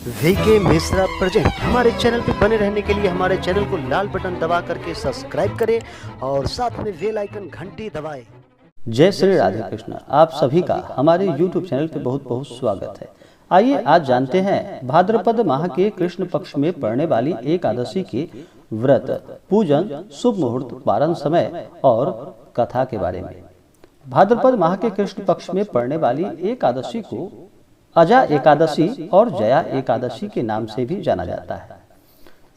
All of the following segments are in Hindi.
VK Mishra present. हमारे चैनल पर बने रहने के लिए हमारे चैनल को लाल बटन दबा करके सब्सक्राइब करें और साथ में बेल आइकन घंटी दबाएं। जय श्री राधे कृष्ण। आप सभी का हमारे YouTube चैनल पे बहुत बहुत स्वागत है। आइए आज जानते हैं भाद्रपद माह के कृष्ण पक्ष में पड़ने वाली एकादशी के व्रत, पूजन, शुभ मुहूर्त, पारण समय और कथा के बारे में। भाद्रपद माह के कृष्ण पक्ष में पड़ने वाली एकादशी को अजा एकादशी और जया एकादशी के नाम से भी जाना जाता है।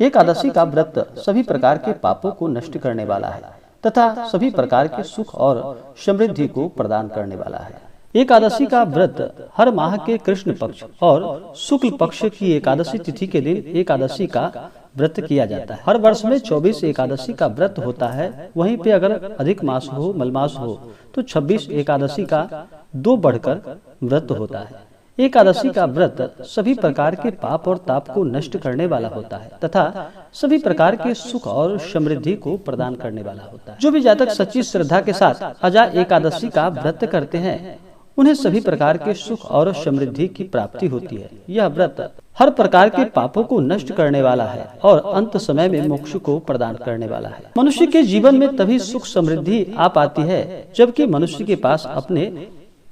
एकादशी का व्रत सभी प्रकार के पापों को नष्ट करने वाला है तथा सभी प्रकार के सुख और समृद्धि को प्रदान करने वाला है। एकादशी का व्रत हर माह के कृष्ण पक्ष और शुक्ल पक्ष की एकादशी तिथि के दिन एकादशी का व्रत किया जाता है। हर वर्ष में 24 एकादशी का व्रत होता है। वहीं पे अगर अधिक मास हो, मलमास हो तो 26 एकादशी का 2 बढ़कर व्रत होता है। एकादशी का व्रत सभी प्रकार के पाप और ताप को नष्ट करने वाला होता है तथा सभी प्रकार के सुख और समृद्धि को प्रदान करने वाला होता है। जो भी जातक सच्ची श्रद्धा के साथ अजा एकादशी का व्रत करते हैं उन्हें सभी प्रकार के सुख और समृद्धि की प्राप्ति होती है। यह व्रत हर प्रकार के पापों को नष्ट करने वाला है और अंत समय में मोक्ष को प्रदान करने वाला है। मनुष्य के जीवन में तभी सुख समृद्धि आ पाती है जबकि मनुष्य के पास अपने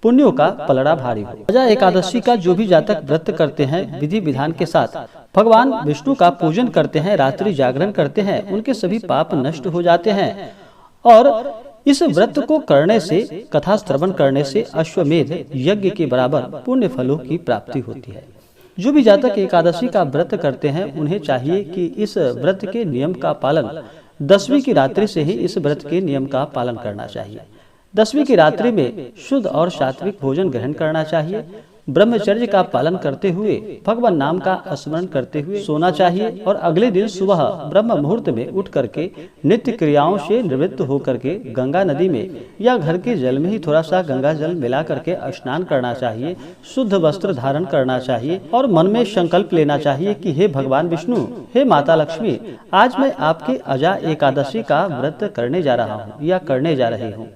पुण्यों का पलड़ा भारी हो। अजा एकादशी का जो भी जातक व्रत करते हैं, विधि विधान के साथ भगवान विष्णु का पूजन करते हैं, रात्रि जागरण करते हैं, उनके सभी पाप नष्ट हो जाते हैं। और इस व्रत को करने से, कथा श्रवण करने से अश्वमेध यज्ञ के बराबर पुण्य फलों की प्राप्ति होती है। जो भी जातक एकादशी का व्रत करते हैं उन्हें चाहिए कि इस व्रत के नियम का पालन 10वीं की रात्रि से ही इस व्रत के नियम का पालन करना चाहिए। 10वीं की रात्रि में शुद्ध और सात्विक भोजन ग्रहण करना चाहिए। ब्रह्मचर्य का पालन करते हुए भगवान नाम का स्मरण करते हुए सोना चाहिए और अगले दिन सुबह ब्रह्म मुहूर्त में उठ करके नित्य क्रियाओं से निवृत्त होकर के गंगा नदी में या घर के जल में ही थोड़ा सा गंगा जल मिला करके स्नान करना चाहिए। शुद्ध वस्त्र धारण करना चाहिए और मन में संकल्प लेना चाहिए कि हे भगवान विष्णु, हे माता लक्ष्मी, आज मैं आपके अजा एकादशी का व्रत करने जा रहा हूँ या करने जा रही हूँ।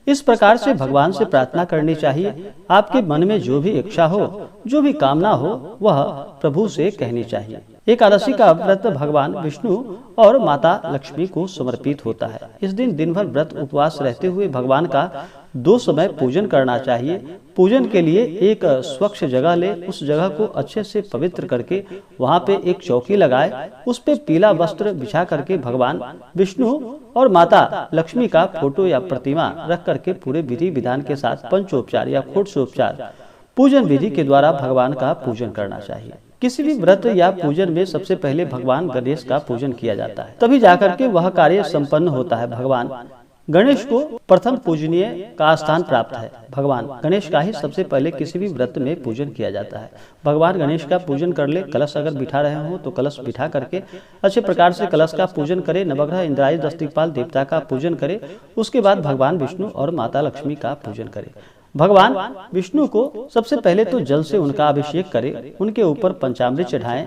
इस प्रकार से भगवान से प्रार्थना करनी चाहिए। आपके मन में जो भी इच्छा हो, जो भी कामना हो, वह प्रभु से कहनी चाहिए। एकादशी का व्रत भगवान विष्णु और माता लक्ष्मी को समर्पित होता है। इस दिन भर व्रत उपवास रहते हुए भगवान का 2 समय पूजन करना चाहिए। पूजन के लिए एक स्वच्छ जगह ले, उस जगह को अच्छे से पवित्र करके वहाँ पे एक चौकी लगाए, उस पे पीला वस्त्र बिछा करके भगवान विष्णु और माता लक्ष्मी का फोटो या प्रतिमा रख करके पूरे विधि विधान के साथ पंचोपचार या षोडशोपचार पूजन विधि के द्वारा भगवान का पूजन करना चाहिए। किसी भी व्रत या पूजन में सबसे पहले भगवान गणेश का पूजन किया जाता है, तभी जाकर के वह कार्य संपन्न होता है। भगवान गणेश को प्रथम पूजनीय का स्थान प्राप्त है। भगवान गणेश का ही सबसे पहले किसी भी व्रत में पूजन किया जाता है। भगवान गणेश का पूजन कर ले, कलश अगर बिठा रहे हो तो कलश बिठा करके अच्छे प्रकार से कलश का पूजन करे, नवग्रह इंद्रायण दस्तिकपाल देवता का पूजन करे। उसके बाद भगवान विष्णु और माता लक्ष्मी का पूजन करे। भगवान विष्णु को सबसे पहले तो जल से उनका अभिषेक करे, उनके ऊपर पंचामृत चढ़ाएं,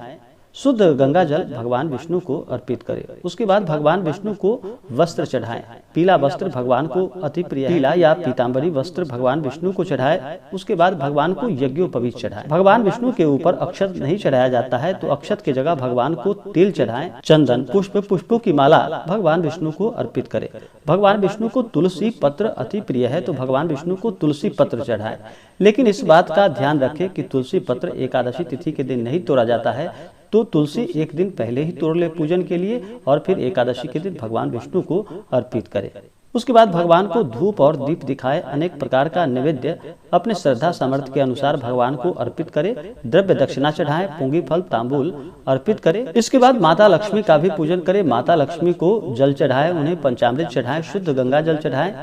शुद्ध गंगा जल भगवान विष्णु को अर्पित करें। उसके बाद भगवान विष्णु को वस्त्र चढ़ाएं। पीला वस्त्र भगवान को अति प्रिय है। पीला या पीतांबरी वस्त्र भगवान विष्णु को चढ़ाए। उसके बाद भगवान को यज्ञोपवीत चढ़ाएं। भगवान विष्णु के ऊपर अक्षत नहीं चढ़ाया जाता है तो अक्षत की जगह भगवान को तिल चढ़ाएं। चंदन, पुष्प, पुष्पों की माला भगवान विष्णु को अर्पित करें। भगवान विष्णु को तुलसी पत्र अति प्रिय है तो भगवान विष्णु को तुलसी पत्र चढ़ाएं। लेकिन इस बात का ध्यान रखें कि तुलसी पत्र एकादशी तिथि के दिन नहीं तोड़ा जाता है, तो तुलसी एक दिन पहले ही तोड़ ले पूजन के लिए और फिर एकादशी के दिन भगवान विष्णु को अर्पित करे। उसके बाद भगवान को धूप और दीप दिखाए, अनेक प्रकार का नैवेद्य अपने श्रद्धा सामर्थ्य के अनुसार भगवान को अर्पित करे। द्रव्य दक्षिणा चढ़ाएं, पुंगी फल तांबूल अर्पित करे। इसके बाद माता लक्ष्मी का भी पूजन करे। माता लक्ष्मी को जल चढ़ाए, उन्हें पंचामृत चढ़ाएं, शुद्ध गंगा जल चढ़ाएं,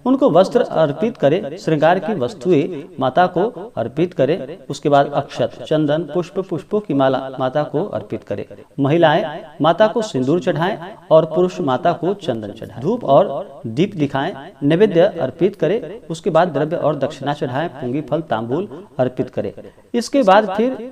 उनको वस्त्र अर्पित करे, श्रृंगार की वस्तुएं माता को अर्पित करे। उसके बाद अक्षत, चंदन, पुष्प, पुष्पों की माला माता को अर्पित करे। महिलाएं माता को सिंदूर चढ़ाएं और पुरुष माता को चंदन चढ़ाएं। धूप और दीप दिखाएं, नैवेद्य अर्पित करे। उसके बाद द्रव्य और दक्षिणा चढ़ाएं, पुंगी फल तांबूल अर्पित करे। इसके बाद फिर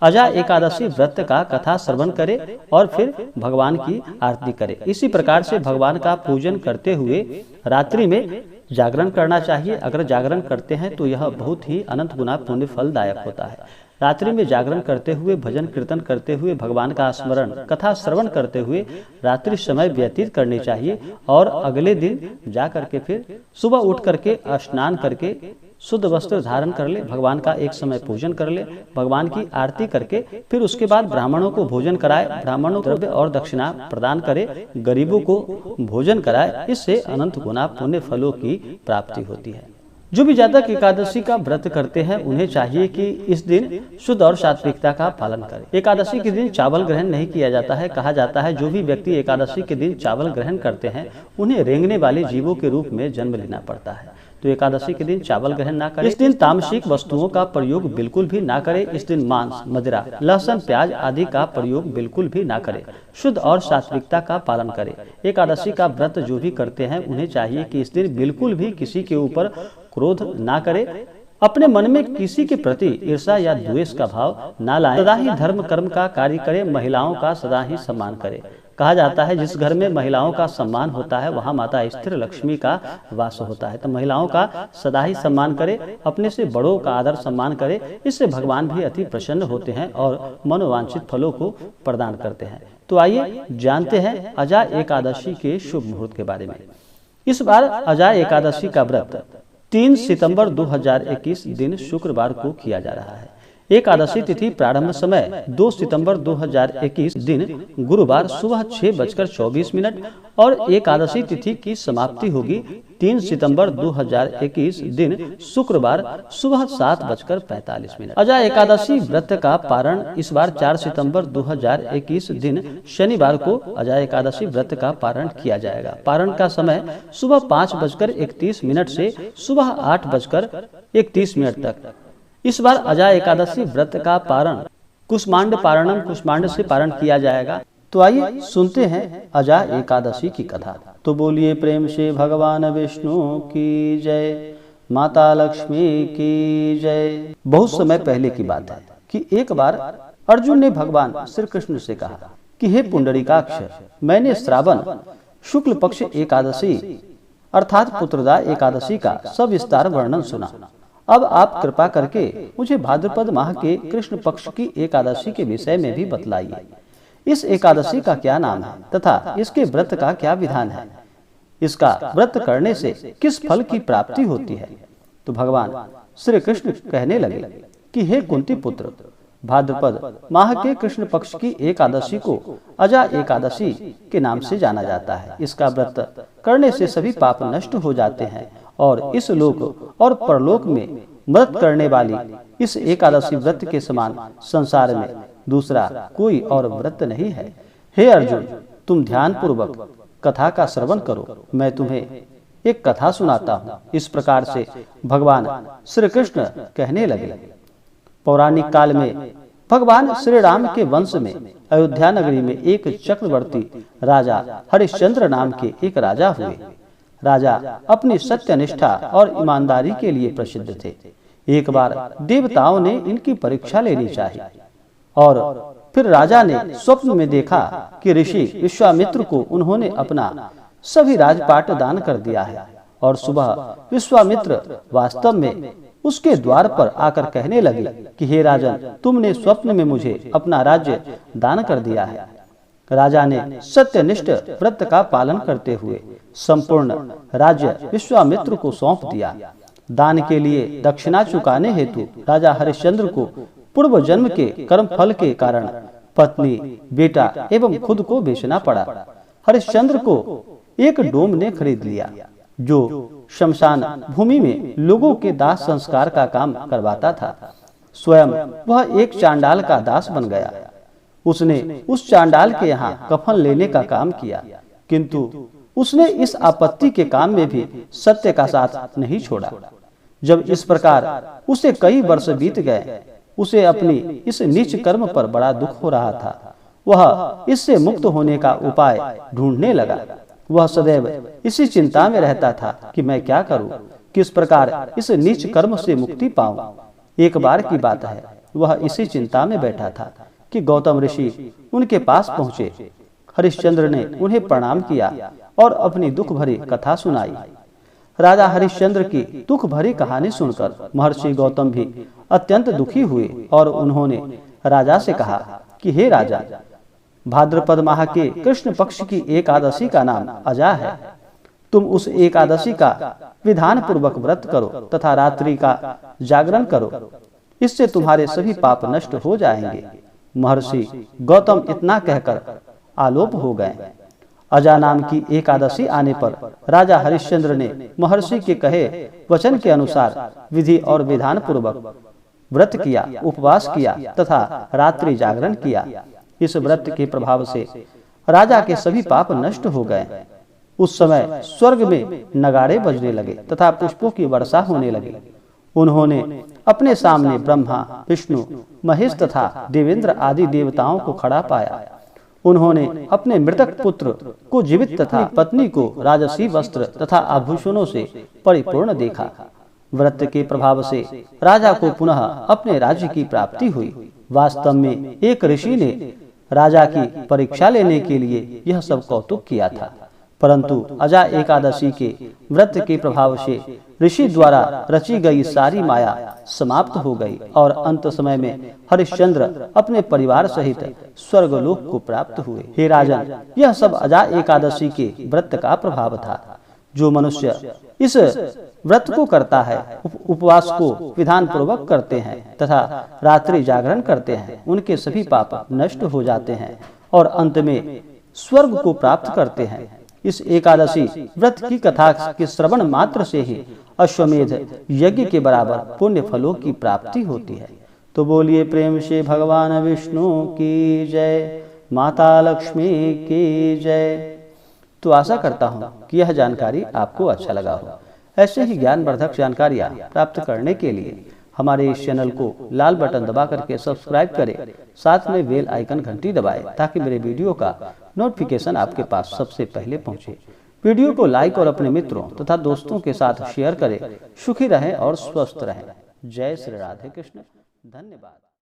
अजा एकादशी व्रत का कथा श्रवण करे और फिर भगवान की आरती करे। इसी प्रकार से भगवान का पूजन करते हुए रात्रि में जागरण करना चाहिए। अगर जागरण करते हैं तो यह बहुत ही अनंत गुना पुण्य फलदायक होता है। रात्रि में जागरण करते हुए, भजन कीर्तन करते हुए, भगवान का स्मरण, कथा श्रवण करते हुए रात्रि समय व्यतीत करनी चाहिए। और अगले दिन जा करके फिर सुबह उठ करके स्नान करके शुद्ध वस्त्र धारण कर ले, भगवान का एक समय पूजन कर ले, भगवान की आरती करके फिर उसके बाद ब्राह्मणों को भोजन कराए, ब्राह्मणों को द्रव्य और दक्षिणा प्रदान करे, गरीबों को भोजन कराए। इससे अनंत गुना पुण्य फलों की प्राप्ति होती है। जो भी जातक एकादशी का व्रत करते हैं उन्हें चाहिए कि इस दिन शुद्ध और सात्विकता का पालन करें। एकादशी के दिन चावल ग्रहण नहीं किया जाता है। कहा जाता है जो भी व्यक्ति एकादशी के दिन चावल ग्रहण करते हैं उन्हें रेंगने वाले जीवों के रूप में जन्म लेना पड़ता है। तो एकादशी के दिन चावल ग्रहण ना करें। इस दिन तामसिक वस्तुओं का प्रयोग बिल्कुल भी ना करें। इस दिन मांस, मदिरा, लहसुन, प्याज आदि का प्रयोग बिल्कुल भी ना करें। शुद्ध और सात्विकता का पालन करें। एकादशी का व्रत जो भी करते हैं उन्हें चाहिए कि इस दिन बिल्कुल भी किसी के ऊपर क्रोध ना करे, अपने मन में किसी के प्रति ईर्ष्या या द्वेष का भाव ना लाएं, सदा ही धर्म कर्म का कार्य करें, महिलाओं का सदा ही सम्मान करें। कहा जाता है जिस घर में महिलाओं का सम्मान होता है वहां माता स्थिर लक्ष्मी का वास होता है। तो महिलाओं का सदा ही सम्मान करे, अपने से बड़ों का आदर सम्मान करे। इससे भगवान भी अति प्रसन्न होते हैं और मनोवांछित फलों को प्रदान करते हैं। तो आइए जानते हैं अजा एकादशी के शुभ मुहूर्त के बारे में। इस बार अजा एकादशी का व्रत 3 सितंबर 2021 दिन शुक्रवार को किया जा रहा है। एकादशी तिथि प्रारंभ समय 2 सितंबर 2021 दिन गुरुवार सुबह 6:24 और एकादशी तिथि की समाप्ति होगी 3 सितंबर 2021 दिन शुक्रवार सुबह 7:45। अजा एकादशी व्रत का पारण इस बार 4 सितंबर 2021 दिन शनिवार को अजा एकादशी व्रत का पारण किया जाएगा। पारण का समय सुबह 5:31 से सुबह 8:31 तक। इस बार अजा एकादशी व्रत का पारण कुष्मांड पारणम कुष्मांड से पारण किया जाएगा। तो आइए सुनते हैं अजा एकादशी की कथा। तो बोलिए प्रेम से भगवान विष्णु की जय, माता लक्ष्मी की जय। बहुत समय पहले की बात है कि एक बार अर्जुन ने भगवान श्री कृष्ण से कहा कि हे पुंडरीकाक्ष, मैंने श्रावण शुक्ल पक्ष एकादशी अर्थात पुत्रदा एकादशी का सविस्तार वर्णन सुना। अब आप कृपा करके मुझे भाद्रपद माह के कृष्ण पक्ष की एकादशी के विषय में भी बतलाइए। इस एकादशी का क्या नाम है तथा इसके व्रत का क्या विधान है? इसका व्रत करने से किस फल की प्राप्ति होती है? तो भगवान श्री कृष्ण कहने लगे कि हे कुंती पुत्र, भाद्रपद माह के कृष्ण पक्ष की एकादशी को अजा एकादशी के नाम से जाना जाता है। इसका व्रत करने से सभी पाप नष्ट हो जाते हैं और इस लोक और परलोक में मदद करने वाली इस एकादशी व्रत के समान संसार में दूसरा कोई और व्रत नहीं है। हे अर्जुन, तुम ध्यान पूर्वक कथा का श्रवण करो। मैं तुम्हें एक कथा सुनाता हूँ। इस प्रकार से भगवान श्री कृष्ण कहने लगे। पौराणिक काल में भगवान श्री राम के वंश में अयोध्या नगरी में एक चक्रवर्ती राजा हरिश्चंद्र नाम के एक राजा हुए। राजा अपनी सत्यनिष्ठा और ईमानदारी के लिए प्रसिद्ध थे। एक बार देवताओं ने इनकी परीक्षा लेनी चाहिए और फिर राजा ने स्वप्न में देखा कि ऋषि विश्वामित्र को उन्होंने अपना सभी राजपाट दान कर दिया है और सुबह विश्वामित्र वास्तव में उसके द्वार पर आकर कहने लगे कि हे राजन, तुमने स्वप्न में मुझे अपना राज्य दान कर दिया है। राजा ने सत्यनिष्ठ व्रत का पालन करते हुए संपूर्ण राज्य विश्वामित्र को सौंप दिया। दान के लिए दक्षिणा चुकाने हेतु राजा हरिश्चंद्र को पूर्व जन्म के कर्म फल के कारण पत्नी, बेटा एवं खुद को बेचना पड़ा। हरिश्चंद्र को एक डोम ने खरीद लिया जो शमशान भूमि में लोगों के दाह संस्कार का काम करवाता था। स्वयं वह एक चांडाल का दास बन गया। उसने उस चांडाल के यहाँ कफन लेने का काम किया, किंतु उसने इस आपत्ति के काम में भी सत्य का साथ नहीं छोड़ा। जब इस प्रकार उसे कई वर्ष बीत गए, उसे अपनी इस नीच कर्म पर बड़ा दुख हो रहा था। वह इससे मुक्त होने का उपाय ढूंढने लगा। वह सदैव इसी चिंता में रहता था कि मैं क्या करूं, किस प्रकार इस नीच कर्म से मुक्ति पाऊं। एक बार की बात है, वह इसी चिंता में बैठा था कि गौतम ऋषि उनके पास पहुंचे। हरिश्चंद्र ने उन्हें प्रणाम किया और अपनी दुख भरी कथा सुनाई। राजा हरिश्चंद्र की दुख भरी कहानी सुनकर महर्षि गौतम भी अत्यंत दुखी हुए और उन्होंने राजा से कहा कि हे राजा, भाद्रपद माह के कृष्ण पक्ष की एकादशी का नाम अजा है। तुम उस एकादशी का विधान पूर्वक व्रत करो तथा रात्रि का जागरण करो, इससे तुम्हारे सभी पाप नष्ट हो जाएंगे। महर्षि गौतम इतना कहकर आलोप हो गए। अजा नाम की एकादशी आने पर राजा हरिश्चंद्र ने महर्षि के कहे वचन के अनुसार विधि और विधान पूर्वक व्रत किया, उपवास किया तथा रात्रि जागरण किया। इस व्रत के प्रभाव से राजा के सभी पाप नष्ट हो गए। उस समय स्वर्ग में नगाड़े बजने लगे तथा पुष्पों की वर्षा होने लगी। उन्होंने अपने सामने ब्रह्मा, विष्णु, महेश तथा देवेंद्र आदि देवताओं को खड़ा पाया। उन्होंने अपने मृतक पुत्र को जीवित तथा पत्नी को राजसी वस्त्र तथा आभूषणों से परिपूर्ण देखा। व्रत के प्रभाव से राजा को पुनः अपने राज्य की प्राप्ति हुई। वास्तव में एक ऋषि ने राजा की परीक्षा लेने के लिए यह सब कौतुक किया था, परंतु अजा एकादशी के व्रत के प्रभाव से ऋषि द्वारा रची गई सारी माया समाप्त हो गई और अंत समय में हरिश्चंद्र अपने परिवार सहित स्वर्गलोक को प्राप्त हुए। हे राजन, यह सब अजा एकादशी के व्रत का प्रभाव था। जो मनुष्य इस व्रत को करता है, उपवास को विधान पूर्वक करते हैं तथा रात्रि जागरण करते हैं, उनके सभी पाप नष्ट हो जाते हैं और अंत में स्वर्ग को प्राप्त करते हैं। इस एकादशी व्रत की कथा के श्रवण मात्र से ही अश्वमेध यज्ञ के बराबर पुण्य फलों की प्राप्ति होती है। तो बोलिए प्रेम से भगवान विष्णु की जय, माता लक्ष्मी की जय। तो आशा करता हूँ कि यह जानकारी आपको अच्छा लगा हो। ऐसे ही ज्ञानवर्धक जानकारियाँ प्राप्त करने के लिए हमारे इस चैनल को लाल बटन दबा करके सब्सक्राइब करें, साथ में बेल आइकन घंटी दबाएं ताकि मेरे वीडियो का नोटिफिकेशन आपके पास सबसे पहले पहुंचे। वीडियो को लाइक और अपने मित्रों तथा दोस्तों के साथ शेयर करें। सुखी रहें और स्वस्थ रहें। जय श्री राधे कृष्ण। धन्यवाद।